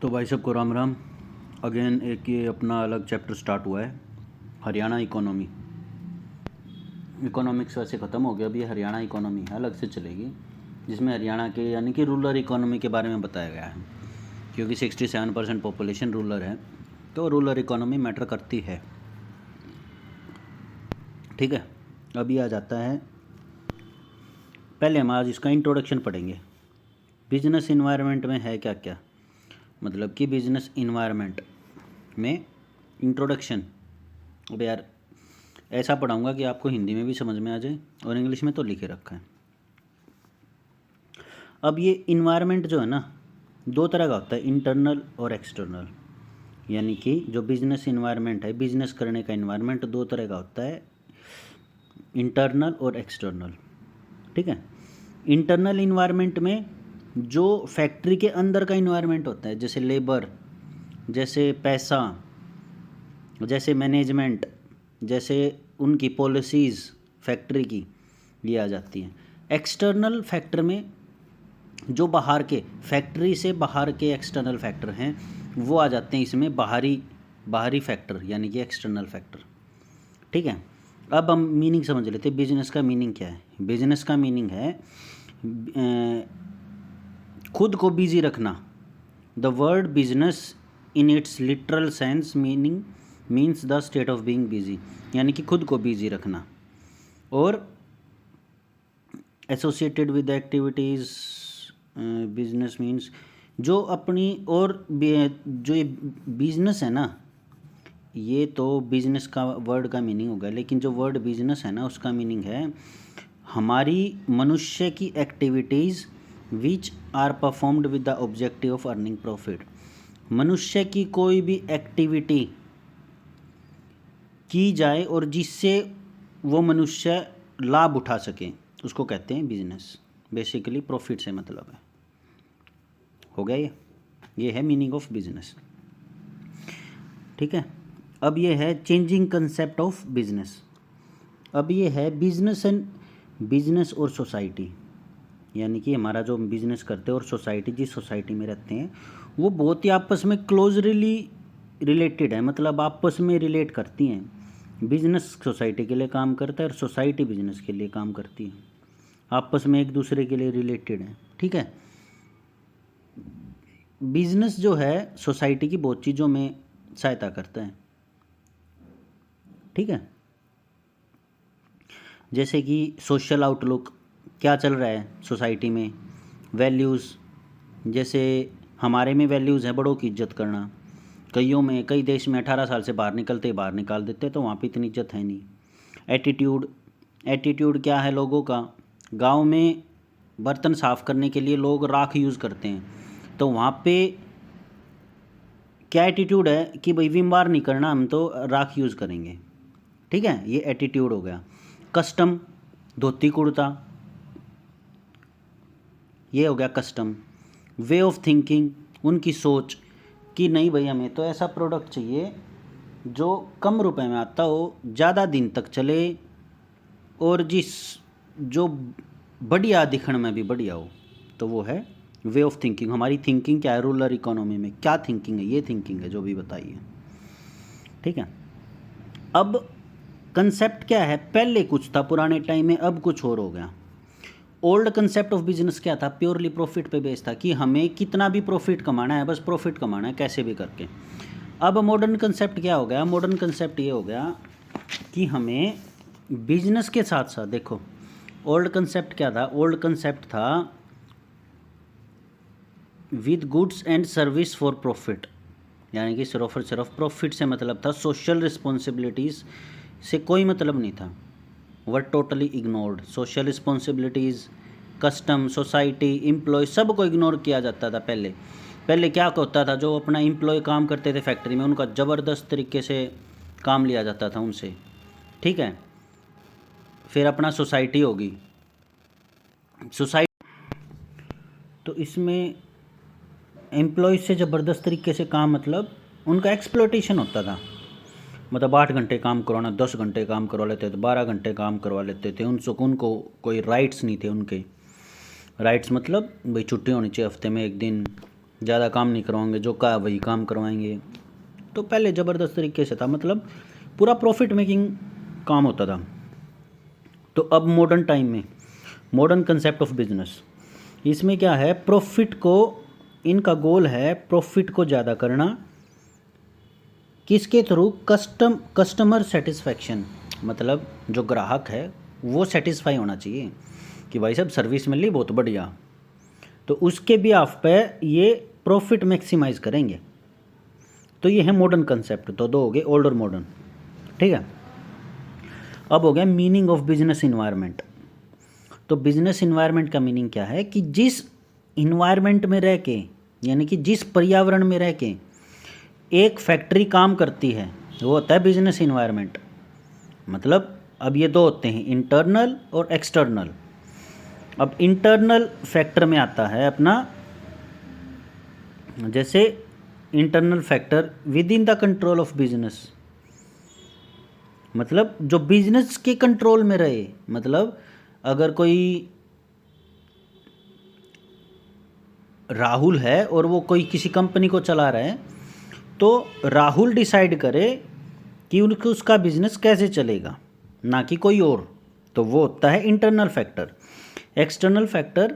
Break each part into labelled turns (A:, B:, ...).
A: तो भाई सबको राम राम। अगेन एक ये अपना अलग चैप्टर स्टार्ट हुआ है, हरियाणा इकोनॉमी। इकोनॉमिक्स वैसे ख़त्म हो गया, अभी हरियाणा इकोनॉमी अलग से चलेगी, जिसमें हरियाणा के यानी कि रूरल इकोनॉमी के बारे में बताया गया है, क्योंकि 67% पॉपुलेशन रूरल है, तो रूरल इकोनॉमी मैटर करती है। ठीक है, अभी आ जाता है, पहले हम आज इसका इंट्रोडक्शन पढ़ेंगे। बिजनेस इन्वायरमेंट में है क्या क्या, मतलब कि बिजनेस इन्वायरमेंट में इंट्रोडक्शन। अब यार ऐसा पढ़ाऊँगा कि आपको हिंदी में भी समझ में आ जाए और इंग्लिश में तो लिखे रखा है। अब ये इन्वायरमेंट जो है ना, दो तरह का होता है, इंटरनल और एक्सटर्नल। यानी कि जो बिजनेस इन्वायरमेंट है, बिजनेस करने का इन्वायरमेंट दो तरह का होता है, इंटरनल और एक्सटर्नल। ठीक है, इंटरनल इन्वायरमेंट में जो फैक्ट्री के अंदर का इन्वायरमेंट होता है, जैसे लेबर, जैसे पैसा, जैसे मैनेजमेंट, जैसे उनकी पॉलिसीज़ फैक्ट्री की, ये आ जाती हैं। एक्सटर्नल फैक्टर में जो बाहर के, फैक्ट्री से बाहर के एक्सटर्नल फैक्टर हैं, वो आ जाते हैं इसमें, बाहरी फैक्टर यानी कि एक्सटर्नल फैक्टर। ठीक है, अब हम मीनिंग समझ लेते हैं। बिजनेस का मीनिंग क्या है? बिजनेस का मीनिंग है खुद को बिजी रखना। The word business in its literal sense meaning means the state of being busy, यानी कि खुद को बिजी रखना। और associated with activities, business means जो अपनी, और जो ये बिजनेस है ना, ये तो बिजनेस का वर्ड का मीनिंग होगा, लेकिन जो वर्ड बिजनेस है ना, उसका मीनिंग है हमारी मनुष्य की activities which are performed with the objective of earning profit. मनुष्य की कोई भी एक्टिविटी की जाए और जिससे वो मनुष्य लाभ उठा सके, उसको कहते हैं बिजनेस। बेसिकली प्रॉफिट से मतलब है। हो गया ये है मीनिंग ऑफ बिजनेस। ठीक है, अब ये है चेंजिंग कंसेप्ट ऑफ बिजनेस। अब ये है बिजनेस और सोसाइटी, यानी कि हमारा जो बिजनेस करते हैं और सोसाइटी, जिस सोसाइटी में रहते हैं, वो बहुत ही आपस में क्लोजली रिलेटेड है, मतलब आपस में रिलेट करती हैं। बिजनेस सोसाइटी के लिए काम करता है और सोसाइटी बिजनेस के लिए काम करती है, आपस में एक दूसरे के लिए रिलेटेड है। ठीक है, बिजनेस जो है सोसाइटी की बहुत चीज़ों में सहायता करता है। ठीक है, जैसे कि सोशल आउटलुक, क्या चल रहा है सोसाइटी में, वैल्यूज़, जैसे हमारे में वैल्यूज़ है बड़ों की इज्जत करना। कई देश में 18 साल से बाहर निकलते ही बाहर निकाल देते, तो वहाँ पे इतनी इज्जत है नहीं। एटीट्यूड क्या है लोगों का? गांव में बर्तन साफ़ करने के लिए लोग राख यूज़ करते हैं, तो वहाँ पे क्या एटीट्यूड है कि भाई विम बार नहीं करना, हम तो राख यूज़ करेंगे। ठीक है, ये एटीट्यूड हो गया। कस्टम, धोती कुर्ता, ये हो गया कस्टम। वे ऑफ थिंकिंग, उनकी सोच कि नहीं भाई हमें तो ऐसा प्रोडक्ट चाहिए जो कम रुपए में आता हो, ज़्यादा दिन तक चले, और जो बढ़िया दिखने में भी बढ़िया हो, तो वो है वे ऑफ थिंकिंग। हमारी थिंकिंग क्या है रूरल इकोनॉमी में, क्या थिंकिंग है? ये थिंकिंग है जो भी बताइए। ठीक है, अब कंसेप्ट क्या है? पहले कुछ था पुराने टाइम में, अब कुछ और हो गया। ओल्ड कंसेप्ट ऑफ बिजनेस क्या था? प्योरली प्रॉफिट पे बेस्ड था, कि हमें कितना भी प्रॉफिट कमाना है, बस प्रॉफिट कमाना है कैसे भी करके। अब मॉडर्न कंसेप्ट क्या हो गया? मॉडर्न कंसेप्ट ये हो गया कि हमें बिजनेस के साथ साथ, देखो ओल्ड कंसेप्ट क्या था? ओल्ड कंसेप्ट था with goods and service for profit, यानी कि सिर्फ और सिर्फ प्रॉफिट से मतलब था, सोशल रिस्पॉन्सिबिलिटीज़ से कोई मतलब नहीं था, were totally ignored. Social responsibilities, custom, society, employ, सब को इग्नोर किया जाता था। पहले क्या होता था, जो अपना एम्प्लॉय काम करते थे फैक्ट्री में, उनका ज़बरदस्त तरीके से काम लिया जाता था उनसे। ठीक है, फिर अपना सोसाइटी होगी, तो इसमें एम्प्लॉय से ज़बरदस्त तरीके से काम, मतलब उनका एक्सप्लॉयटेशन होता था। मतलब 8 घंटे काम करवाना, 10 घंटे काम करवा लेते थे, 12 घंटे काम करवा लेते थे। उनको कोई राइट्स नहीं थे। उनके राइट्स मतलब भाई छुट्टी होनी चाहिए हफ्ते में एक दिन, ज़्यादा काम नहीं करवाएंगे, जो कहा वही काम करवाएंगे। तो पहले ज़बरदस्त तरीके से था, मतलब पूरा प्रॉफिट मेकिंग काम होता था। तो अब मॉडर्न टाइम में मॉडर्न कंसेप्ट ऑफ बिजनेस, इसमें क्या है, प्रॉफिट को, इनका गोल है प्रॉफिट को ज़्यादा करना, किसके थ्रू, कस्टमर सेटिस्फेक्शन, मतलब जो ग्राहक है वो सेटिस्फाई होना चाहिए कि भाई साहब सर्विस मिल रही बहुत बढ़िया, तो उसके भी आप पे ये प्रॉफिट मैक्सिमाइज करेंगे। तो ये है मॉडर्न कंसेप्ट। तो दो हो गए, ओल्ड और मॉडर्न, ठीक है। अब हो गया मीनिंग ऑफ बिजनेस इन्वायरमेंट। तो बिजनेस इन्वायरमेंट का मीनिंग क्या है कि जिस इन्वायरमेंट में रह के, यानी कि जिस पर्यावरण में रह के एक फैक्ट्री काम करती है, वो होता है बिजनेस इन्वायरमेंट। मतलब अब ये दो होते हैं, इंटरनल और एक्सटर्नल। अब इंटरनल फैक्टर में आता है अपना, जैसे internal factor with in the control of business, मतलब जो बिजनेस के कंट्रोल में रहे। मतलब अगर कोई राहुल है और वो कोई किसी कंपनी को चला रहा है, तो राहुल डिसाइड करे कि उनको उसका बिजनेस कैसे चलेगा, ना कि कोई और। तो वो होता है इंटरनल फैक्टर। एक्सटर्नल फैक्टर,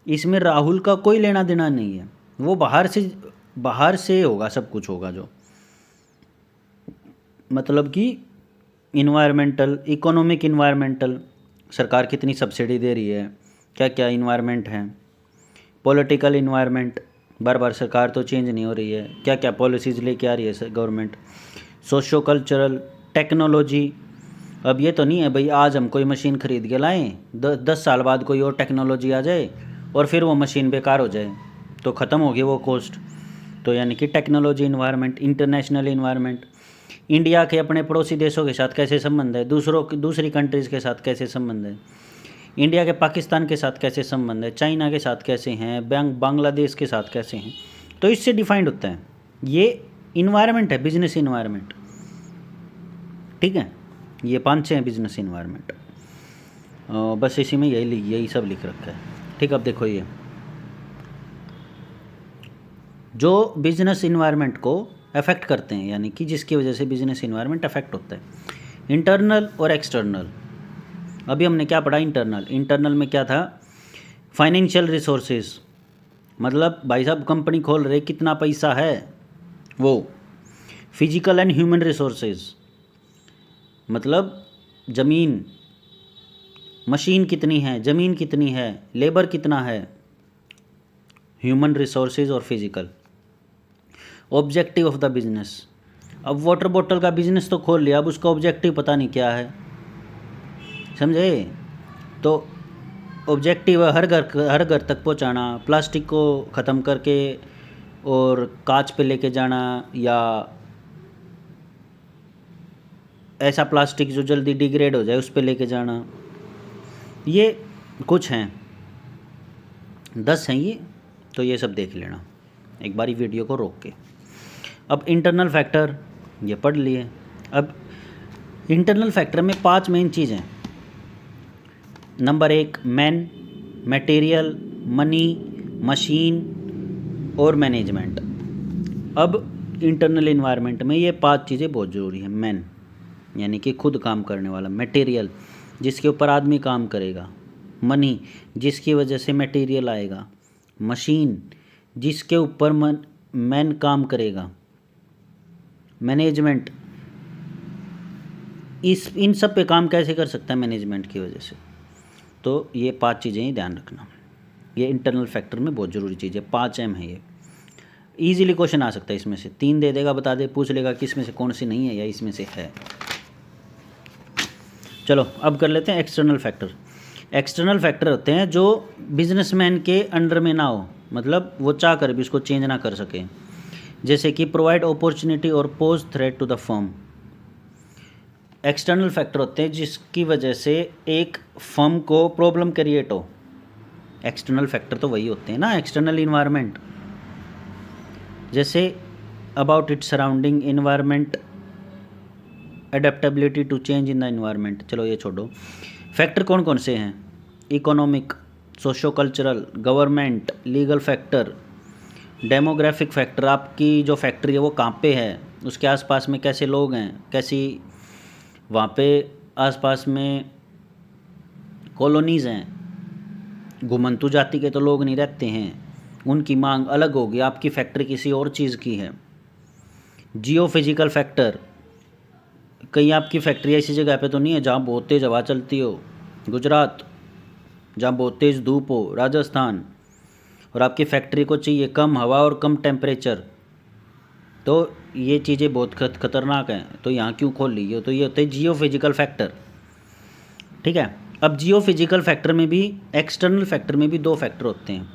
A: इसमें राहुल का कोई लेना देना नहीं है, वो बाहर से होगा, सब कुछ होगा जो, मतलब कि इन्वायरमेंटल, इकोनॉमिक इन्वायरमेंटल, सरकार कितनी सब्सिडी दे रही है, क्या क्या इन्वायरमेंट है। पॉलिटिकल इन्वायरमेंट, बार बार सरकार तो चेंज नहीं हो रही है, क्या क्या पॉलिसीज़ लेके आ रही है गवर्नमेंट। सोशो कल्चरल, टेक्नोलॉजी, अब ये तो नहीं है भाई आज हम कोई मशीन खरीद के लाएँ, 10 साल बाद कोई और टेक्नोलॉजी आ जाए और फिर वो मशीन बेकार हो जाए, तो ख़त्म हो गई वो कॉस्ट। तो यानी कि technology environment. International environment, India के अपने पड़ोसी देशों के साथ कैसे संबंध है, दूसरी कंट्रीज़ के साथ कैसे संबंध है, इंडिया के पाकिस्तान के साथ कैसे संबंध है, चाइना के साथ कैसे हैं, बांग्लादेश के साथ कैसे हैं। तो इससे डिफाइंड होता है, ये इन्वायरमेंट है, बिजनेस इन्वायरमेंट, ठीक है। ये 5-6 हैं बिजनेस इन्वायरमेंट, बस इसी में यही सब लिख रखा है, ठीक। अब देखो, ये जो बिजनेस इन्वायरमेंट को अफेक्ट करते हैं, यानी कि जिसकी वजह से बिजनेस इन्वायरमेंट अफेक्ट होता है, इंटरनल और एक्सटर्नल। अभी हमने क्या पढ़ा, इंटरनल में क्या था, फाइनेंशियल रिसोर्सेज, मतलब भाई साहब कंपनी खोल रहे, कितना पैसा है वो। फिजिकल एंड ह्यूमन रिसोर्सेज, मतलब ज़मीन, मशीन कितनी है, ज़मीन कितनी है, लेबर कितना है, ह्यूमन रिसोर्सेज और physical. Objective of the business, अब वाटर बॉटल का बिजनेस तो खोल लिया, अब उसका ऑब्जेक्टिव पता नहीं क्या है, समझे। तो ऑब्जेक्टिव हर घर तक पहुंचाना, प्लास्टिक को ख़त्म करके और कांच पे लेके जाना, या ऐसा प्लास्टिक जो जल्दी डिग्रेड हो जाए उस पे लेके जाना। ये कुछ हैं, 10 हैं ये, तो ये सब देख लेना एक बारी वीडियो को रोक के। अब इंटरनल फैक्टर ये पढ़ लिए। अब इंटरनल फैक्टर में 5 मेन चीज़ हैं। Number 1 man, material, money, machine और मैनेजमेंट। अब इंटरनल इन्वायरमेंट में ये 5 चीज़ें बहुत ज़रूरी हैं। मैन यानी कि खुद काम करने वाला, मटेरियल जिसके ऊपर आदमी काम करेगा, मनी जिसकी वजह से मटेरियल आएगा, मशीन जिसके ऊपर मैन काम करेगा, मैनेजमेंट इन सब पे काम कैसे कर सकता है मैनेजमेंट की वजह से। तो ये 5 चीज़ें ही ध्यान रखना, ये इंटरनल फैक्टर में बहुत ज़रूरी चीज़ है। 5 M है ये, ईजिली क्वेश्चन आ सकता है इसमें से। 3 दे देगा, बता दे, पूछ लेगा कि इसमें से कौन सी नहीं है या इसमें से है। चलो अब कर लेते हैं एक्सटर्नल फैक्टर। एक्सटर्नल फैक्टर होते हैं जो बिजनेसमैन के अंडर में ना हो, मतलब वो चाह कर भी उसको चेंज ना कर सके, जैसे कि प्रोवाइड अपॉर्चुनिटी और pose threat to the firm. External factor होते हैं जिसकी वजह से एक फर्म को प्रॉब्लम क्रिएट हो। एक्सटर्नल फैक्टर तो वही होते हैं ना, एक्सटर्नल इन्वायरमेंट, जैसे about its surrounding, environment, adaptability to change in the environment. चलो ये छोड़ो। फैक्टर कौन कौन से हैं, economic, socio cultural, government, legal factor demographic factor, आपकी जो फैक्ट्री है वो कहाँ पे है, उसके आसपास में कैसे लोग हैं, कैसी वहाँ पे आसपास में कॉलोनीज़ हैं, घुमंतु जाति के तो लोग नहीं रहते हैं, उनकी मांग अलग होगी, आपकी फैक्ट्री किसी और चीज़ की है। जियो फिजिकल फैक्टर, कहीं आपकी फैक्ट्री ऐसी जगह पे तो नहीं है जहाँ बहुत तेज़ हवा चलती हो, गुजरात, जहाँ बहुत तेज़ धूप हो, राजस्थान, और आपकी फैक्ट्री को चाहिए कम हवा और कम टेम्परेचर, तो ये चीज़ें बहुत खतरनाक हैं, तो यहाँ क्यों खोल ली हो। तो ये होते हैं जियो फिजिकल फैक्टर। ठीक है, अब जियो फिजिकल फैक्टर में भी, एक्सटर्नल फैक्टर में भी दो फैक्टर होते हैं,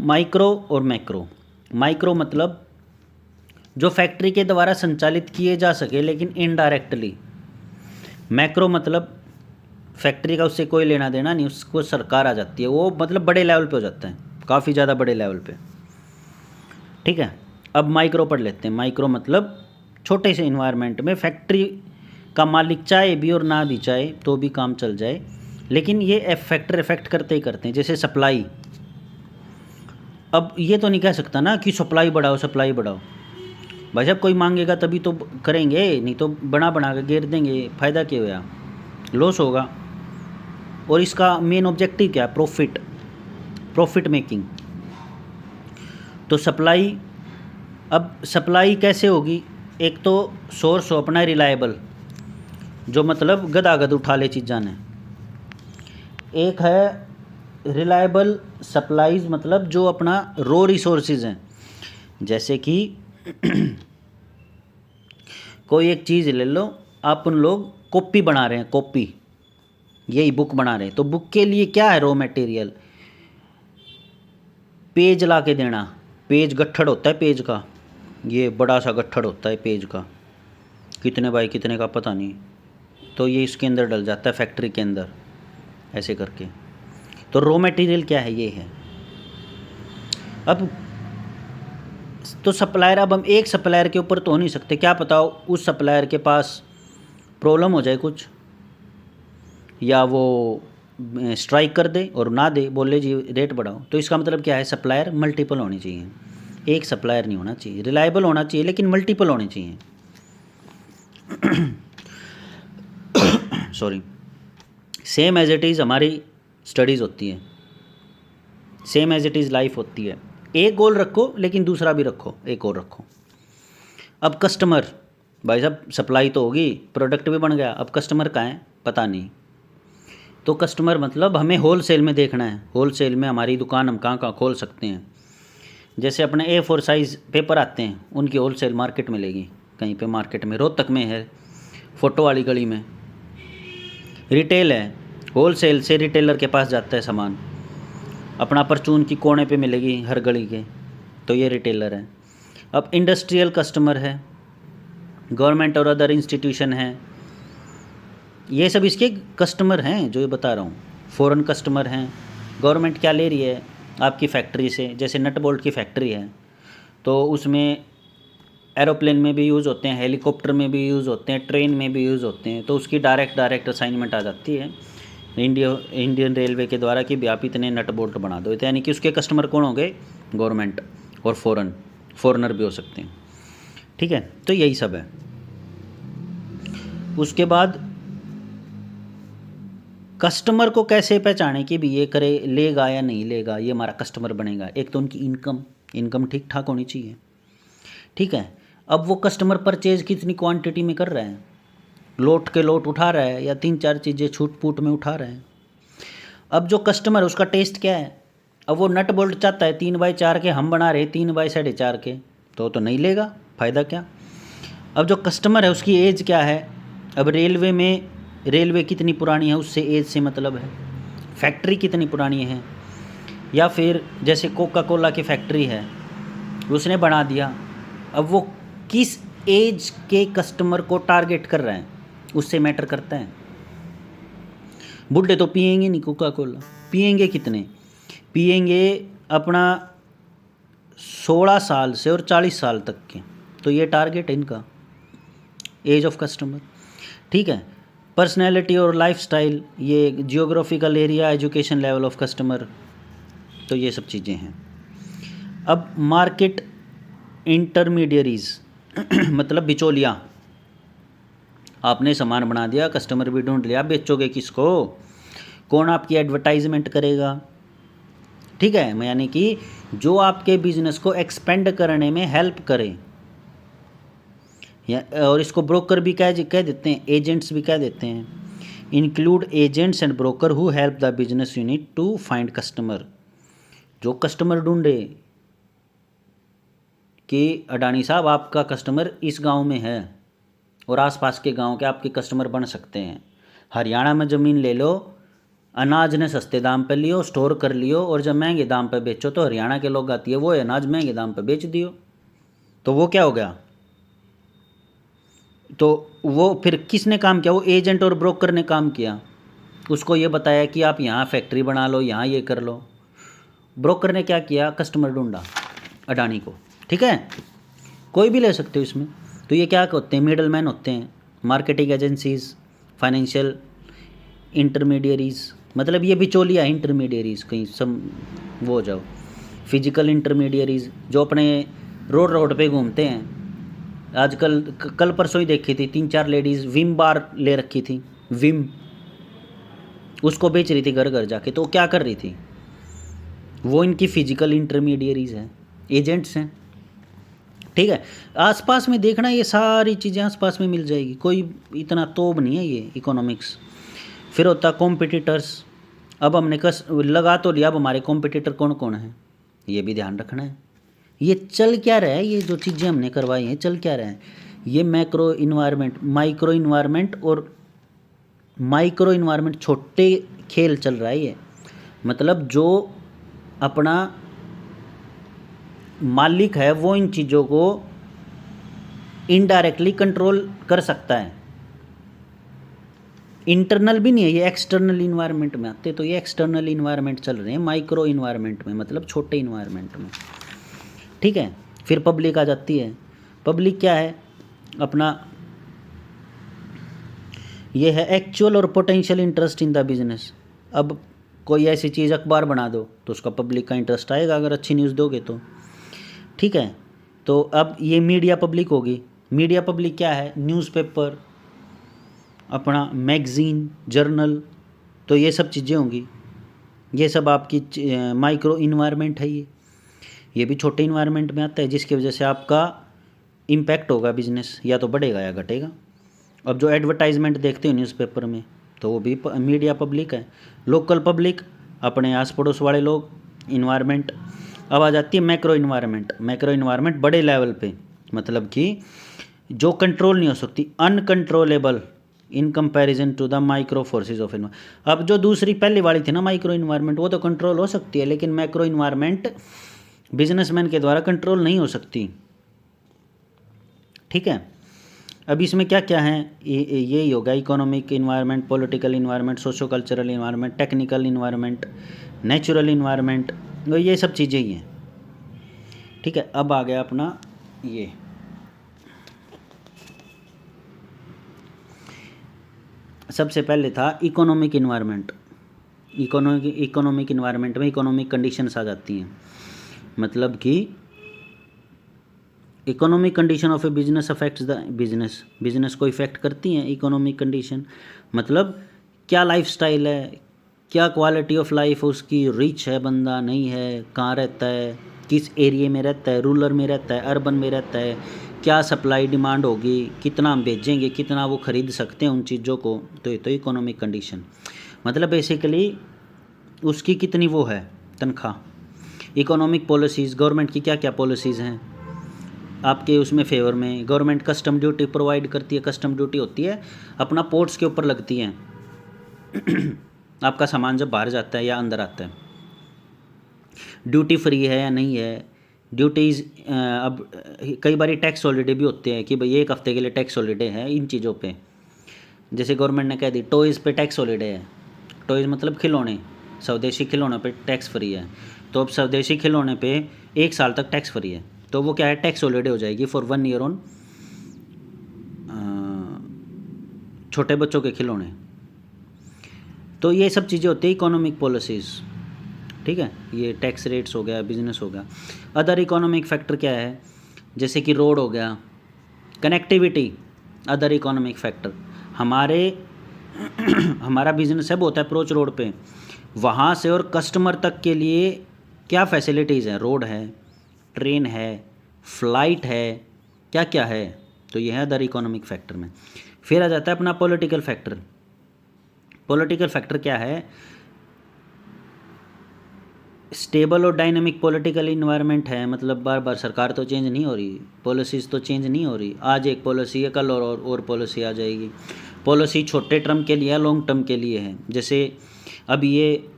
A: माइक्रो और मैक्रो। माइक्रो मतलब जो फैक्ट्री के द्वारा संचालित किए जा सके लेकिन इनडायरेक्टली। मैक्रो मतलब फैक्ट्री का उससे कोई लेना देना नहीं, उसको सरकार आ जाती है, वो मतलब बड़े लेवल पे हो जाता है, काफ़ी ज़्यादा बड़े लेवल पे। ठीक है, अब माइक्रो पढ़ लेते हैं। माइक्रो मतलब छोटे से इन्वायरमेंट में फैक्ट्री का मालिक चाहे भी और ना भी चाहे तो भी काम चल जाए, लेकिन ये फैक्टर इफेक्ट करते ही करते हैं। जैसे सप्लाई, अब ये तो नहीं कह सकता ना कि सप्लाई बढ़ाओ सप्लाई बढ़ाओ, भाई साहब कोई मांगेगा तभी तो करेंगे, नहीं तो बना बना के गिर देंगे, फ़ायदा क्या होया, लॉस होगा। और इसका मेन ऑब्जेक्टिव क्या है, प्रॉफिट मेकिंग। तो सप्लाई, अब सप्लाई कैसे होगी, एक तो सोर्स हो अपना रिलायबल, जो मतलब गदागद उठा ले चीज़ां ने, एक है रिलायबल सप्लाईज मतलब जो अपना रो रिसोर्सेज हैं, जैसे कि कोई एक चीज़ ले लो, आप उन लोग कॉपी बना रहे हैं, कॉपी, यही बुक बना रहे हैं, तो बुक के लिए क्या है रॉ मटेरियल, पेज ला के देना। पेज गट्ठड़ होता है पेज का, ये बड़ा सा गट्ठड़ होता है पेज का, कितने बाई कितने का पता नहीं, तो ये इसके अंदर डल जाता है फैक्ट्री के अंदर ऐसे करके। तो रॉ मटेरियल क्या है, ये है। अब तो सप्लायर, अब हम एक सप्लायर के ऊपर तो हो नहीं सकते, क्या पता उस सप्लायर के पास प्रॉब्लम हो जाए कुछ, या वो स्ट्राइक कर दे और ना दे, बोले जी रेट बढ़ाओ। तो इसका मतलब क्या है, सप्लायर मल्टीपल होनी चाहिए, एक सप्लायर नहीं होना चाहिए, रिलायबल होना चाहिए लेकिन मल्टीपल होने चाहिए। Sorry, same as it is हमारी स्टडीज़ होती है, same as it is life होती है। एक गोल रखो लेकिन दूसरा भी रखो, एक और रखो। अब कस्टमर, भाई साहब सप्लाई तो होगी, प्रोडक्ट भी बन गया, अब कस्टमर कहाँ है पता नहीं। तो कस्टमर मतलब हमें होल सेल में देखना है, होल सेल में हमारी दुकान हम कहाँ कहाँ खोल सकते हैं। जैसे अपने A4 साइज़ पेपर आते हैं, उनकी होल सेल मार्केट मिलेगी कहीं पे, मार्केट में रोहतक में है, फ़ोटो वाली गली में। रिटेल है, होल सेल से रिटेलर के पास जाता है सामान, अपना परचून की कोने पे मिलेगी हर गली के, तो ये रिटेलर है। अब इंडस्ट्रियल कस्टमर है, गवर्नमेंट और अदर इंस्टीट्यूशन है, ये सब इसके कस्टमर हैं जो ये बता रहा हूँ। फॉरेन कस्टमर हैं, गवर्नमेंट क्या ले रही है आपकी फैक्ट्री से, जैसे नट बोल्ट की फैक्ट्री है तो उसमें एरोप्लेन में भी यूज़ होते हैं, हेलीकॉप्टर में भी यूज़ होते हैं, ट्रेन में भी यूज़ होते हैं, तो उसकी डायरेक्ट असाइनमेंट आ जाती है इंडियन रेलवे के द्वारा कि आप इतने नट बोल्ट बना दो। तो यानी कि उसके कस्टमर कौन होंगे, गवर्नमेंट और फॉरेनर भी हो सकते हैं। ठीक है, तो यही सब है। उसके बाद कस्टमर को कैसे पहचाने कि भी ये करे, लेगा या नहीं लेगा, ये हमारा कस्टमर बनेगा। एक तो उनकी इनकम ठीक ठाक होनी चाहिए। ठीक है, अब वो कस्टमर परचेज कितनी क्वांटिटी में कर रहा है, लोट के लोट उठा रहा है या 3-4 चीज़ें छूट पूट में उठा रहा है। अब जो कस्टमर है उसका टेस्ट क्या है, अब वो नट बोल्ट चाहता है 3x4 के, हम बना रहे 3x4.5 के, तो नहीं लेगा, फ़ायदा क्या। अब जो कस्टमर है उसकी एज क्या है, अब रेलवे कितनी पुरानी है उससे एज से मतलब है, फैक्ट्री कितनी पुरानी है, या फिर जैसे कोका कोला की फैक्ट्री है उसने बना दिया, अब वो किस एज के कस्टमर को टारगेट कर रहे हैं उससे मैटर करता है। बुढ़े तो पिएंगे नहीं कोका कोला, पिएंगे कितने, पिएंगे अपना 16 साल से और 40 साल तक के, तो ये टारगेट है इनका, एज ऑफ कस्टमर। ठीक है, पर्सनैलिटी और लाइफस्टाइल, ये geographical area, education level of customer, तो ये सब चीज़ें हैं। अब मार्केट इंटरमीडियरीज मतलब बिचौलिया, आपने सामान बना दिया, कस्टमर भी ढूंढ लिया, बेचोगे किसको? कौन आपकी एडवर्टाइजमेंट करेगा? ठीक है, यानी कि जो आपके बिजनेस को एक्सपेंड करने में हेल्प करे, और इसको ब्रोकर भी कह देते हैं, एजेंट्स भी कह देते हैं। Include agents and broker who help the business unit to find customer. जो कस्टमर ढूंढे कि अडानी साहब आपका कस्टमर इस गांव में है और आसपास के गांव के आपके कस्टमर बन सकते हैं। हरियाणा में ज़मीन ले लो, अनाज ने सस्ते दाम पे लियो, स्टोर कर लियो, और जब महंगे दाम पे बेचो तो हरियाणा के लोग आती है वो अनाज महंगे दाम पे बेच दियो। तो वो क्या हो गया? तो वो फिर किसने काम किया? वो एजेंट और ब्रोकर ने काम किया। उसको ये बताया कि आप यहाँ फैक्ट्री बना लो, यहाँ ये कर लो। ब्रोकर ने क्या किया? कस्टमर ढूंढा अडानी को। ठीक है, कोई भी ले सकते हो इसमें। तो ये क्या होते हैं? मिडल मैन होते हैं, मार्केटिंग एजेंसीज, फाइनेंशियल इंटरमीडियरीज, मतलब ये बिचौलिया इंटरमीडियरीज, कहीं सब वो हो जाओ। फिजिकल इंटरमीडियरीज जो अपने रोड पे घूमते हैं। आजकल कल परसों ही देखी थी 3-4 लेडीज़ विम बार ले रखी थी, विम, उसको बेच रही थी घर घर जाके। तो क्या कर रही थी? वो इनकी फिजिकल इंटरमीडियरीज हैं, एजेंट्स हैं। ठीक है, आसपास में देखना, ये सारी चीज़ें आसपास में मिल जाएगी, कोई इतना तोब नहीं है ये इकोनॉमिक्स। फिर होता कॉम्पिटिटर्स। अब हमने लगा तो लिया, अब हमारे कॉम्पिटिटर कौन कौन है ये भी ध्यान रखना है। ये चल क्या रहा है, ये जो चीज़ें हमने करवाई हैं चल क्या रहा है? ये मैक्रो इन्वायरमेंट, माइक्रो इन्वायरमेंट और माइक्रो इन्वायरमेंट, छोटे खेल चल रहा है ये। मतलब जो अपना मालिक है वो इन चीज़ों को इनडायरेक्टली कंट्रोल कर सकता है। इंटरनल भी नहीं है, ये एक्सटर्नल इन्वायरमेंट में आते। तो ये एक्सटर्नल इन्वायरमेंट चल रहे हैं माइक्रो इन्वायरमेंट में, मतलब छोटे इन्वायरमेंट में। ठीक है, फिर पब्लिक आ जाती है। पब्लिक क्या है? अपना ये है एक्चुअल और potential interest in the business. अब कोई ऐसी चीज़ अखबार बना दो तो उसका पब्लिक का इंटरेस्ट आएगा अगर अच्छी न्यूज़ दोगे तो। ठीक है, तो अब ये मीडिया पब्लिक होगी। मीडिया पब्लिक क्या है? न्यूज़पेपर, अपना मैगज़ीन, जर्नल, तो ये सब चीज़ें होंगी। ये सब आपकी माइक्रो इन्वायरमेंट है। ये भी छोटे इन्वायरमेंट में आता है, जिसकी वजह से आपका इम्पैक्ट होगा बिजनेस, या तो बढ़ेगा या घटेगा। अब जो एडवर्टाइजमेंट देखते हो न्यूज़पेपर में, तो वो भी मीडिया पब्लिक है। लोकल पब्लिक, अपने आस पड़ोस वाले लोग, इन्वायरमेंट। अब आ जाती है मैक्रो इन्वायरमेंट। मैक्रो इन्वायरमेंट बड़े लेवल पे, मतलब कि जो कंट्रोल नहीं हो सकती, uncontrollable in comparison to the micro forces of environment. अब जो दूसरी पहली वाली थी ना माइक्रो इन्वायरमेंट, वो तो कंट्रोल हो सकती है, लेकिन मैक्रो इन्वायरमेंट बिजनेसमैन के द्वारा कंट्रोल नहीं हो सकती। ठीक है, अब इसमें क्या क्या है? यही होगा economic environment, political environment, socio cultural environment, technical environment, natural environment, ये सब चीज़ें ही हैं। ठीक है, अब आ गया अपना ये सबसे पहले था इकोनॉमिक इन्वायरमेंट। इकोनॉमिक इन्वायरमेंट में इकोनॉमिक कंडीशंस आ जाती हैं, मतलब कि economic condition of A business affects the business को इफेक्ट करती हैं इकोनॉमिक कंडीशन। मतलब क्या लाइफस्टाइल है, क्या क्वालिटी ऑफ लाइफ उसकी, रिच है बंदा, नहीं है, कहाँ रहता है, किस एरिया में रहता है, रूरल में रहता है, अर्बन में रहता है, क्या सप्लाई डिमांड होगी, कितना हम बेचेंगे, कितना वो ख़रीद सकते हैं उन चीज़ों को। तो ये तो इकोनॉमिक कंडीशन, मतलब बेसिकली उसकी कितनी वो है तनख्वाह। इकोनॉमिक पॉलिसीज़, गवर्नमेंट की क्या क्या पॉलिसीज़ हैं आपके उसमें फेवर में। गवर्नमेंट कस्टम ड्यूटी प्रोवाइड करती है। कस्टम ड्यूटी होती है अपना पोर्ट्स के ऊपर लगती है आपका सामान जब बाहर जाता है या अंदर आता है। ड्यूटी फ्री है या नहीं है, ड्यूटीज़। अब कई बार टैक्स हॉलीडे भी होते हैं कि भाई एक हफ्ते के लिए टैक्स हॉलीडे है इन चीज़ों पे। जैसे गवर्नमेंट ने कह दी टॉयज़ पे टैक्स हॉलीडे है। टॉयज़ मतलब खिलौने, स्वदेशी खिलौनों पे टैक्स फ्री है। तो अब स्वदेशी खिलौने पे 1 साल तक टैक्स फ्री है, तो वो क्या है, टैक्स हॉलीडे हो जाएगी फॉर 1 ईयर ऑन छोटे बच्चों के खिलौने। तो ये सब चीज़ें होती है इकोनॉमिक पॉलिसीज़। ठीक है, ये टैक्स रेट्स हो गया, बिजनेस हो गया। अदर इकोनॉमिक फैक्टर क्या है, जैसे कि रोड हो गया, कनेक्टिविटी, अदर इकोनॉमिक फैक्टर। हमारे हमारा बिजनेस है बहुत अप्रोच रोड पे, वहाँ से और कस्टमर तक के लिए क्या फैसिलिटीज़ हैं, रोड है, ट्रेन है, फ्लाइट है, क्या क्या है, तो ये है अदर इकोनॉमिक फैक्टर में। फिर आ जाता है अपना पॉलिटिकल फैक्टर। पॉलिटिकल फैक्टर क्या है, स्टेबल और डायनेमिक पॉलिटिकल इन्वायरमेंट है, मतलब बार बार सरकार तो चेंज नहीं हो रही, पॉलिसीज़ तो चेंज नहीं हो रही, आज एक पॉलिसी है कल और पॉलिसी आ जाएगी। पॉलिसी छोटे टर्म के लिए है, लॉन्ग टर्म के लिए है। जैसे अब ये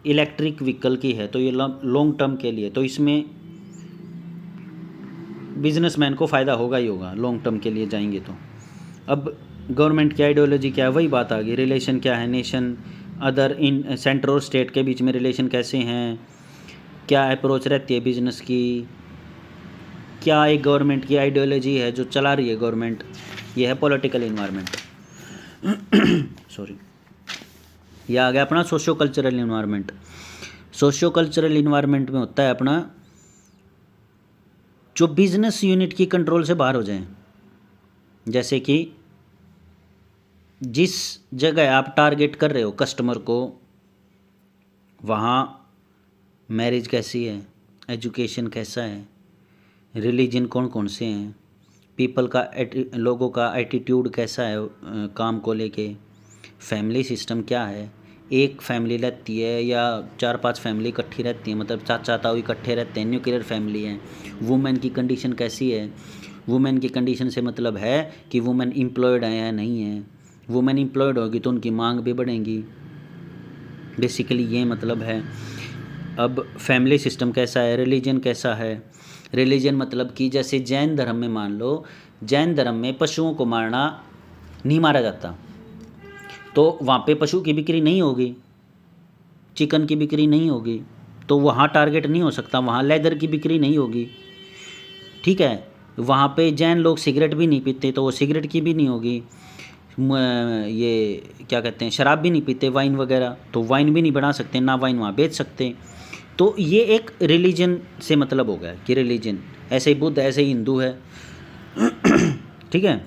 A: इलेक्ट्रिक व्हीकल की है तो ये लॉन्ग टर्म के लिए, तो इसमें बिजनेसमैन को फ़ायदा होगा ही होगा, लॉन्ग टर्म के लिए जाएंगे तो। अब गवर्नमेंट की आइडियोलॉजी क्या है, वही बात आ गई। रिलेशन क्या है, नेशन अदर इन सेंटर और स्टेट के बीच में रिलेशन कैसे हैं, क्या अप्रोच रहती है बिजनेस की, क्या एक गवर्नमेंट की आइडियोलॉजी है जो चला रही है गवर्नमेंट, ये है पॉलिटिकल इन्वायरमेंट। सॉरी, यह आ गया अपना socio cultural environment. Socio cultural environment में होता है अपना जो बिजनेस यूनिट की कंट्रोल से बाहर हो जाए, जैसे कि जिस जगह आप टारगेट कर रहे हो कस्टमर को, वहाँ मैरिज कैसी है, एजुकेशन कैसा है, रिलीजन कौन कौन से हैं, पीपल का लोगों का एटीट्यूड कैसा है काम को लेके, फैमिली सिस्टम क्या है, एक फैमिली रहती है या 4-5 फैमिली इकट्ठी रहती है, मतलब चाचा ताऊ इकट्ठे रहते हैं, न्यूक्लियर फैमिली है। वुमेन की कंडीशन कैसी है, वुमेन की कंडीशन से मतलब है कि वुमेन एम्प्लॉयड है या नहीं है, वुमेन एम्प्लॉयड होगी तो उनकी मांग भी बढ़ेगी, बेसिकली ये मतलब है। अब फैमिली सिस्टम कैसा है, रिलीजन कैसा है, रिलीजन मतलब कि जैसे जैन धर्म में मान लो, जैन धर्म में पशुओं को मारना नहीं मारा जाता, तो वहाँ पे पशु की बिक्री नहीं होगी, चिकन की बिक्री नहीं होगी, तो वहाँ टारगेट नहीं हो सकता, वहाँ लेदर की बिक्री नहीं होगी, ठीक है। वहाँ पे जैन लोग सिगरेट भी नहीं पीते तो वो सिगरेट की भी नहीं होगी, ये क्या कहते हैं, शराब भी नहीं पीते, वाइन वगैरह, तो वाइन भी नहीं बना सकते, ना वाइन वहाँ बेच सकते। तो ये एक रिलीजन से मतलब हो गया कि रिलीजन, ऐसे ही बुद्ध, ऐसे ही हिंदू है, ठीक है।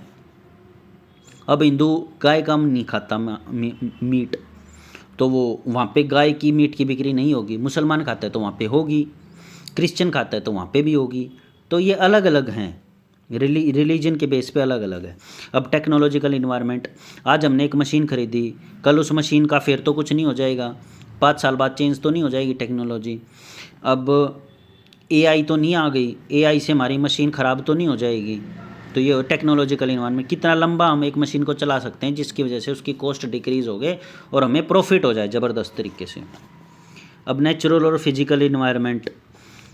A: अब हिंदू गाय का नहीं खाता मीट, तो वो वहाँ पे गाय की मीट की बिक्री नहीं होगी। मुसलमान खाता है तो वहाँ पे होगी, क्रिश्चियन खाता है तो वहाँ पे भी होगी। तो ये अलग अलग हैं, रिलीजन के बेस पे अलग अलग है। अब टेक्नोलॉजिकल इन्वायरमेंट, आज हमने एक मशीन खरीदी, कल उस मशीन का फिर तो कुछ नहीं हो जाएगा, 5 साल बाद चेंज तो नहीं हो जाएगी टेक्नोलॉजी। अब एआई तो नहीं आ गई, एआई से हमारी मशीन ख़राब तो नहीं हो जाएगी। तो ये टेक्नोलॉजिकल इन्वायरमेंट, कितना लंबा हम एक मशीन को चला सकते हैं जिसकी वजह से उसकी कॉस्ट डिक्रीज़ हो गए और हमें प्रॉफिट हो जाए ज़बरदस्त तरीके से। अब नेचुरल और फिजिकल इन्वायरमेंट,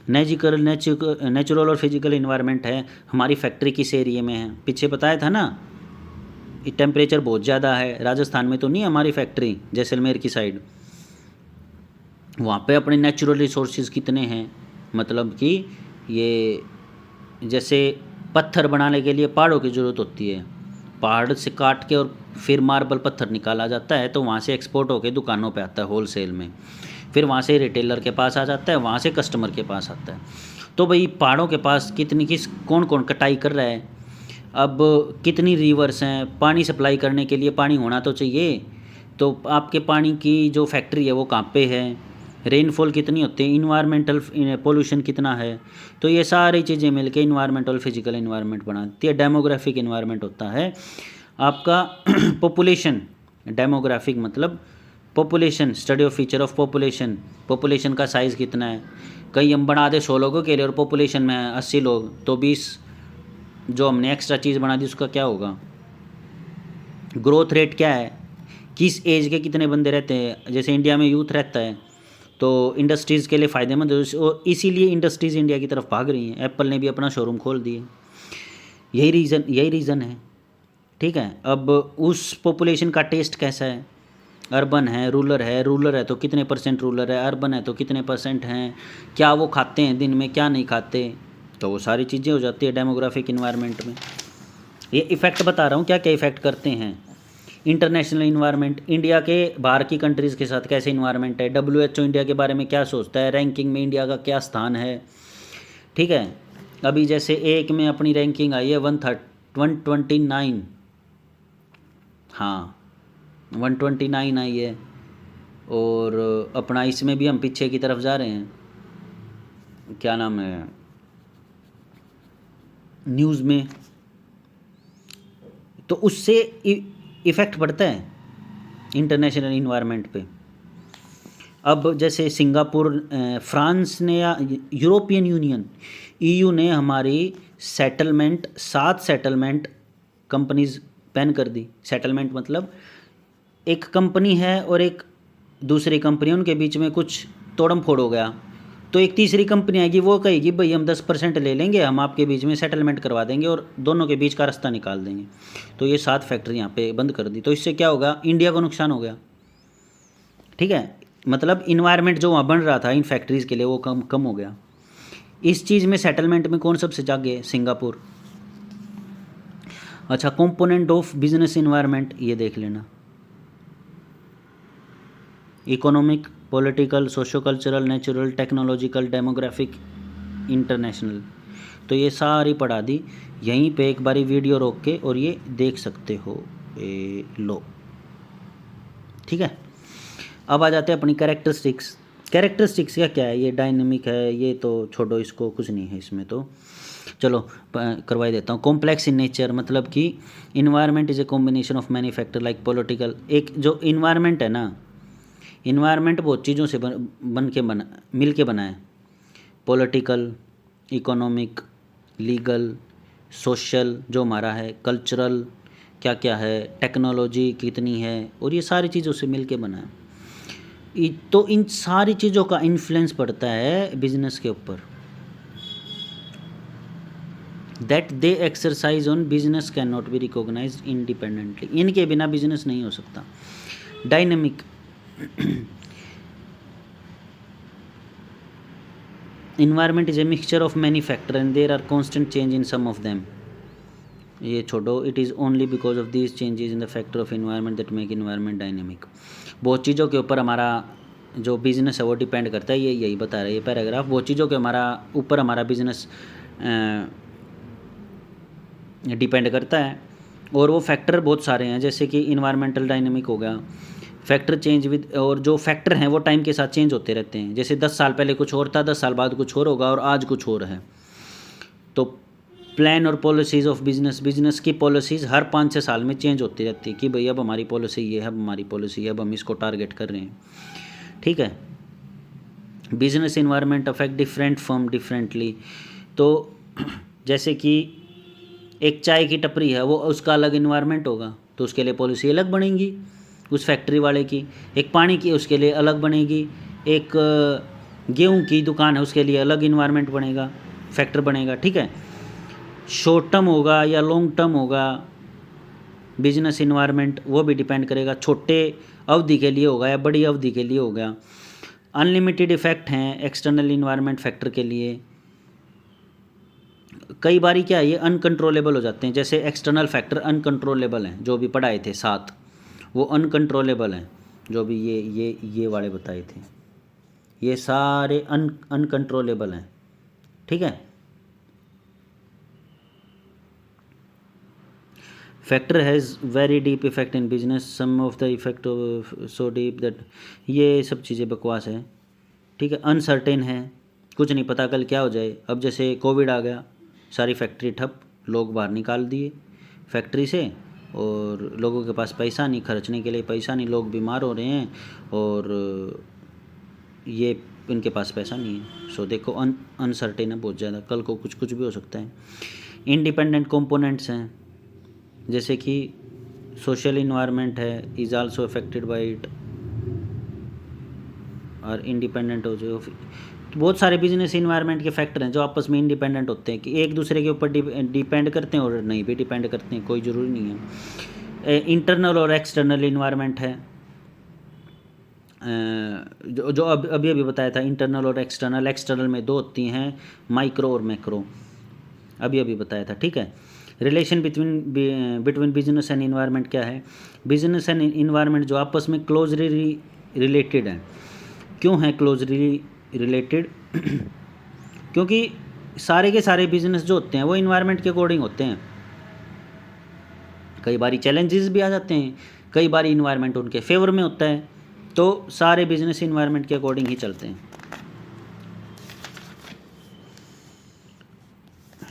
A: नेचुरल और फिजिकल इन्वायरमेंट है, हमारी फैक्ट्री किस एरिए में है, पीछे बताया था ना, टेम्परेचर बहुत ज़्यादा है, राजस्थान में तो नहीं हमारी फैक्ट्री, जैसलमेर की साइड, वहाँ पे अपने नेचुरल रिसोर्सेज कितने हैं, मतलब कि ये जैसे पत्थर बनाने के लिए पहाड़ों की ज़रूरत होती है, पहाड़ से काट के और फिर मार्बल पत्थर निकाला जाता है, तो वहाँ से एक्सपोर्ट होकर दुकानों पे आता है होलसेल में, फिर वहाँ से रिटेलर के पास आ जाता है, वहाँ से कस्टमर के पास आता है। तो भाई पहाड़ों के पास कौन कौन कटाई कर रहा है, अब कितनी रिवर्स हैं, पानी सप्लाई करने के लिए पानी होना तो चाहिए, तो आपके पानी की जो फैक्ट्री है वो कहाँ पे है, रेनफॉल कितनी होती है, इन्वायरमेंटल पोल्यूशन कितना है, तो ये सारी चीज़ें मिलके इन्वायरमेंटल फिजिकल इन्वायरमेंट बनाती है। डेमोग्राफिक इन्वायरमेंट होता है आपका पॉपुलेशन, डेमोग्राफिक मतलब population, study of feature of population, population का साइज़ कितना है, कहीं हम बना दे 100 लोगों के लिए और पॉपुलेशन में 80 लोग, तो 20 जो हमने एक्स्ट्रा चीज़ बना दी उसका क्या होगा। ग्रोथ रेट क्या है, किस एज के कितने बंदे रहते हैं, जैसे इंडिया में यूथ रहता है तो इंडस्ट्रीज़ के लिए फ़ायदेमंद है, और इसीलिए इंडस्ट्रीज़ इंडिया की तरफ भाग रही हैं, एप्पल ने भी अपना शोरूम खोल दिए, यही रीज़न है, ठीक है। अब उस पॉपुलेशन का टेस्ट कैसा है, अर्बन है, रूरल है तो कितने % रूरल है, अर्बन है तो कितने % हैं, क्या वो खाते हैं दिन में, क्या नहीं खाते, तो वो सारी चीज़ें हो जाती है डेमोग्राफिक इन्वायरमेंट में। ये इफ़ेक्ट बता रहा हूँ क्या क्या इफ़ेक्ट करते हैं। इंटरनेशनल इन्वायरमेंट, इंडिया के बाहर की कंट्रीज़ के साथ कैसे इन्वायरमेंट है, WHO इंडिया के बारे में क्या सोचता है, रैंकिंग में इंडिया का क्या स्थान है। ठीक है, अभी जैसे एक में अपनी रैंकिंग आई है 129, हाँ 129 आई है, और अपना इसमें भी हम पीछे की तरफ जा रहे हैं, क्या नाम है, न्यूज़ में। तो उससे इफ़ेक्ट पड़ता है इंटरनेशनल इन्वायरमेंट पे। अब जैसे सिंगापुर, फ्रांस ने या यूरोपियन यूनियन EU ने हमारी सेटलमेंट 7 सेटलमेंट कंपनीज बैन कर दी। सेटलमेंट मतलब एक कंपनी है और एक दूसरी कंपनी, उनके बीच में कुछ तोड़म फोड़ हो गया, तो एक तीसरी कंपनी आएगी, वो कहेगी भाई हम 10% ले लेंगे, हम आपके बीच में सेटलमेंट करवा देंगे और दोनों के बीच का रास्ता निकाल देंगे। तो ये 7 फैक्ट्री यहाँ पे बंद कर दी। तो इससे क्या होगा, इंडिया को नुकसान हो गया। ठीक है, मतलब इन्वायरमेंट जो वहाँ बन रहा था इन फैक्ट्रीज़ के लिए वो कम हो गया। इस चीज़ में सेटलमेंट में कौन सबसे आगे, सिंगापुर। अच्छा, कंपोनेंट ऑफ बिजनेस इन्वायरमेंट ये देख लेना, economic, political, socio cultural, natural, technological, demographic, international. तो ये सारी पढ़ा दी, यहीं पे एक बारी वीडियो रोक के और ये देख सकते हो, लो। ठीक है, अब आ जाते हैं अपनी कैरेक्टरिस्टिक्स। कैरेक्टरिस्टिक्स क्या है, ये डायनेमिक है, ये तो छोड़ो, इसको कुछ नहीं है इसमें, तो चलो करवाई देता हूँ। कॉम्प्लेक्स इन नेचर, मतलब कि environment is a combination of many factor like political. एक जो इन्वायरमेंट है ना, इन्वायरमेंट बहुत चीज़ों से मिल के बना है। पॉलिटिकल, इकोनॉमिक, लीगल, सोशल जो हमारा है, कल्चरल क्या क्या है, टेक्नोलॉजी कितनी है, और ये सारी चीज़ों से मिल के बना है। तो इन सारी चीज़ों का इन्फ्लुएंस पड़ता है बिजनेस के ऊपर। That they exercise on business can not be recognise independently, इनके बिना बिजनेस नहीं हो सकता। Dynamic, environment is a mixture of many factors and there are constant change in some of them. ये छोड़ो, it is only because of these changes in the factor of environment that make environment dynamic. बहुत चीज़ों के ऊपर हमारा जो business है वो डिपेंड करता है, ये यही बता रहा है ये पैराग्राफ। बहुत चीज़ों के ऊपर हमारा बिज़नेस डिपेंड करता है, और वो फैक्टर बहुत सारे हैं, जैसे कि इन्वायरमेंटल डायनेमिक हो गया, फैक्टर चेंज विद, और जो फैक्टर हैं वो टाइम के साथ चेंज होते रहते हैं। जैसे 10 साल पहले कुछ और था, 10 साल बाद कुछ और होगा, और आज कुछ और है। तो प्लान और पॉलिसीज़ ऑफ बिजनेस की पॉलिसीज़ हर 5-6 साल में चेंज होती रहती है कि भाई अब हमारी पॉलिसी ये है, अब हमारी पॉलिसी है, अब हम इसको टारगेट कर रहे हैं। ठीक है, business environment affect different firm differently. तो जैसे कि एक चाय की टपरी है, वो उसका अलग इन्वायरमेंट होगा, तो उसके लिए पॉलिसी अलग बनेगी उस फैक्ट्री वाले की। एक पानी की, उसके लिए अलग बनेगी। एक गेहूं की दुकान है, उसके लिए अलग इन्वायरमेंट बनेगा, फैक्टर बनेगा। ठीक है, शॉर्ट टर्म होगा या लॉन्ग टर्म होगा बिजनेस इन्वायरमेंट, वो भी डिपेंड करेगा, छोटे अवधि के लिए होगा या बड़ी अवधि के लिए होगा। अनलिमिटेड इफेक्ट हैं एक्सटर्नल इन्वायरमेंट फैक्टर के लिए। कई बारी क्या है, ये अनकंट्रोलेबल हो जाते हैं। जैसे एक्सटर्नल फैक्टर अनकंट्रोलेबल हैं, जो भी पढ़ाए थे 7, वो अनकंट्रोलेबल हैं। जो भी ये वाले बताए थे, ये सारे अनकंट्रोलेबल हैं। ठीक है, factor has very deep effect in business, some of the effect of so deep that, ये सब चीज़ें बकवास है। ठीक है, अनसर्टेन है, कुछ नहीं पता कल क्या हो जाए। अब जैसे कोविड आ गया, सारी फैक्ट्री ठप, लोग बाहर निकाल दिए फैक्ट्री से, और लोगों के पास पैसा नहीं, खर्चने के लिए पैसा नहीं, लोग बीमार हो रहे हैं, और ये इनके पास पैसा नहीं है। सो देखो अनसर्टेन है बहुत ज़्यादा, कल को कुछ भी हो सकता है। इंडिपेंडेंट कंपोनेंट्स हैं, जैसे कि सोशल इन्वायरमेंट है, is also affected by it, और इंडिपेंडेंट हो जो। बहुत सारे बिजनेस इन्वायरमेंट के फैक्टर हैं जो आपस में इंडिपेंडेंट होते हैं, कि एक दूसरे के ऊपर डिपेंड करते हैं और नहीं भी डिपेंड करते हैं, कोई ज़रूरी नहीं है। इंटरनल और एक्सटर्नल इन्वायरमेंट है, जो अभी बताया था, इंटरनल और एक्सटर्नल। एक्सटर्नल में 2 होती हैं, माइक्रो और मैक्रो, अभी बताया था। ठीक है, relation between business and environment क्या है? बिजनेस एंड इन्वायरमेंट जो आपस में क्लोजली रिलेटेड हैं। क्यों है क्लोजली रिलेटेड? क्योंकि सारे के सारे बिजनेस जो होते हैं वो इन्वायरमेंट के अकॉर्डिंग होते हैं। कई बारी चैलेंजेस भी आ जाते हैं, कई बारी इन्वायरमेंट उनके फेवर में होता है, तो सारे बिजनेस इन्वायरमेंट के अकॉर्डिंग ही चलते हैं।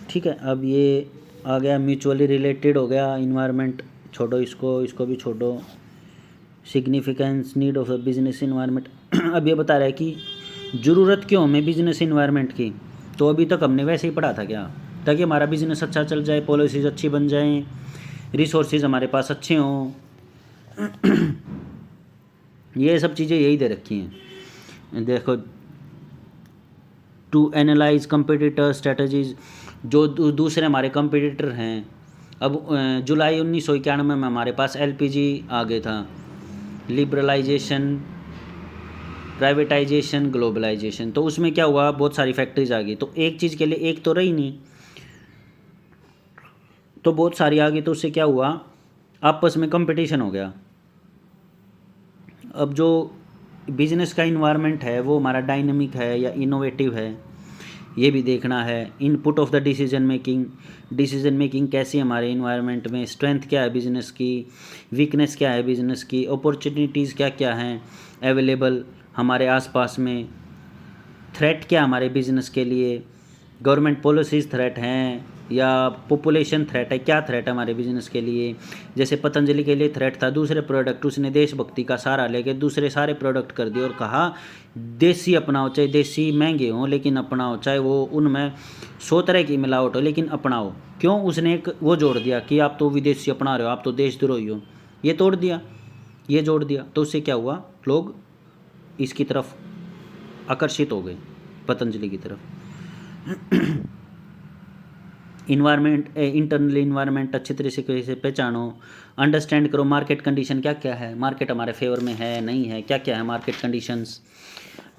A: ठीक है, अब ये आ गया म्यूचुअली रिलेटेड हो गया इन्वायरमेंट, छोड़ो इसको भी छोड़ो। Significance need of a business environment. अब ये बता रहा है कि ज़रूरत क्यों हमें बिजनेस इन्वायरमेंट की? तो अभी तक हमने वैसे ही पढ़ा था क्या? ताकि हमारा बिजनेस अच्छा चल जाए, पॉलिसीज़ अच्छी बन जाएं, रिसोर्सेज हमारे पास अच्छे हों। ये सब चीज़ें यही दे रखी हैं। देखो, टू एनालाइज कंपिटिटर स्ट्रेटजीज, जो दूसरे हमारे कंपिटिटर हैं। अब जुलाई 1991 में हमारे पास एलपीजी आ गया था। लिबरलाइजेशन, प्राइवेटाइजेशन, ग्लोबलाइजेशन, तो उसमें क्या हुआ? बहुत सारी फैक्ट्रीज आ गई। तो एक चीज़ के लिए एक तो रही नहीं, तो बहुत सारी आ गई, तो उससे क्या हुआ? आपस में कंपटीशन हो गया। अब जो बिजनेस का इन्वायरमेंट है वो हमारा डायनामिक है या इनोवेटिव है, ये भी देखना है। Input of the decision making कैसी हमारे इन्वायरमेंट में, स्ट्रेंथ क्या है बिजनेस की, वीकनेस क्या है बिजनेस की, अपॉर्चुनिटीज़ क्या क्या हैं अवेलेबल हमारे आसपास में, थ्रेट क्या हमारे बिजनेस के लिए, गवर्नमेंट पॉलिसीज़ थ्रेट हैं या पॉपुलेशन थ्रेट है, क्या थ्रेट है हमारे बिजनेस के लिए। जैसे पतंजलि के लिए थ्रेट था दूसरे प्रोडक्ट, उसने देशभक्ति का सहारा लेके दूसरे सारे प्रोडक्ट कर दिए और कहा देसी अपनाओ, चाहे देसी महंगे हों लेकिन अपनाओ, चाहे वो उनमें 100 तरह की मिलावट हो लेकिन अपनाओ। क्यों? उसने एक वो जोड़ दिया कि आप तो विदेशी अपना रहे हो, आप तो देशद्रोही हो। ये तोड़ दिया, ये जोड़ दिया, तो उससे क्या हुआ? लोग इसकी तरफ आकर्षित हो गए, पतंजलि की तरफ। इन्वायरमेंट, इंटरनल इन्वायरमेंट अच्छी तरह से कैसे पहचानो, अंडरस्टैंड करो मार्केट कंडीशन क्या क्या है, मार्केट हमारे फेवर में है नहीं है, क्या क्या है market conditions.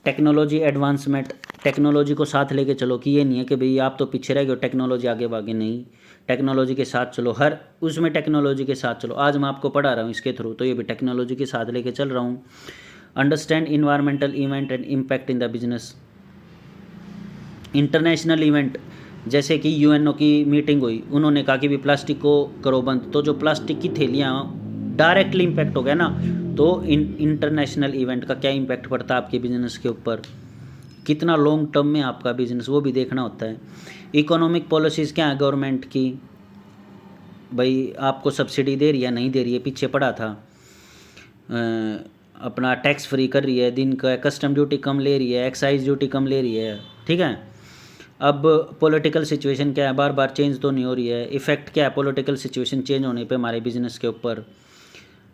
A: Technology advancement, technology को साथ लेके चलो, कि ये नहीं है कि भाई आप तो पीछे रह गए, टेक्नोलॉजी आगे भागे, नहीं, टेक्नोलॉजी के साथ चलो, हर उसमें टेक्नोलॉजी के साथ चलो। आज मैं आपको पढ़ा रहा हूँ इसके थ्रू, तो ये भी टेक्नोलॉजी के साथ लेके चल रहा हूँ। Understand environmental event and impact in the business. International event, जैसे कि यूएनओ की मीटिंग हुई, उन्होंने कहा कि भी प्लास्टिक को करो बंद, तो जो प्लास्टिक की थैलियाँ डायरेक्टली इम्पैक्ट हो गया ना, तो इंटरनेशनल इवेंट का क्या इम्पैक्ट पड़ता है आपके बिजनेस के ऊपर, कितना लॉन्ग टर्म में आपका बिजनेस, वो भी देखना होता है। इकोनॉमिक पॉलिसीज़ क्या है गवर्नमेंट की, भाई आपको सब्सिडी दे रही है नहीं दे रही है, पीछे पड़ा था, अपना टैक्स फ्री कर रही है, दिन का कस्टम ड्यूटी कम ले रही है, एक्साइज ड्यूटी कम ले रही है, ठीक है। अब पॉलिटिकल सिचुएशन क्या है, बार बार चेंज तो नहीं हो रही है, इफ़ेक्ट क्या है पॉलिटिकल सिचुएशन चेंज होने पे हमारे बिजनेस के ऊपर।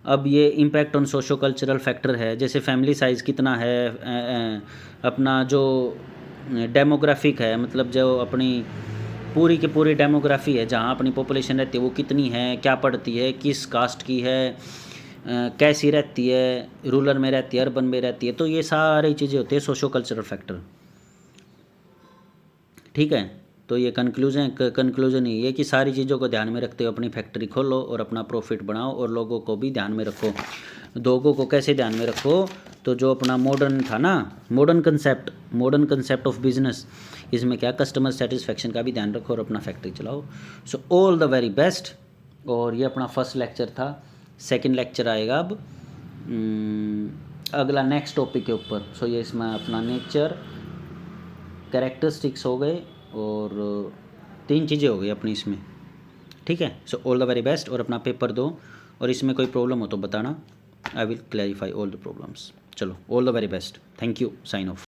A: अब ये impact on socio cultural factor है, जैसे फैमिली साइज़ कितना है, अपना जो डेमोग्राफिक है, मतलब जो अपनी पूरी की पूरी डेमोग्राफी है जहाँ अपनी पॉपुलेशन रहती है वो कितनी है, क्या पढ़ती है, किस कास्ट की है, कैसी रहती है, रूरल में रहती है, अर्बन में रहती है, तो ये सारी चीज़ें होती है सोशो कल्चरल फैक्टर, ठीक है। तो ये कंक्लूजन ये है कि सारी चीज़ों को ध्यान में रखते हुए अपनी फैक्ट्री खोलो और अपना प्रॉफिट बढ़ाओ, और लोगों को भी ध्यान में रखो। लोगों को कैसे ध्यान में रखो? तो जो अपना मॉडर्न था ना, मॉडर्न कंसेप्ट ऑफ बिजनेस, इसमें क्या कस्टमर सेटिस्फेक्शन का भी ध्यान रखो और अपना फैक्ट्री चलाओ। So all the very best. और ये अपना फर्स्ट लेक्चर था, सेकंड लेक्चर आएगा अब अगला नेक्स्ट टॉपिक के ऊपर। सो ये इसमें अपना नेचर, कैरेक्टरिस्टिक्स हो गए और 3 चीज़ें हो गई अपनी इसमें, ठीक है। So all the very best, और अपना पेपर दो, और इसमें कोई प्रॉब्लम हो तो बताना, I will clarify all the problems. चलो, all the very best, thank you, sign of.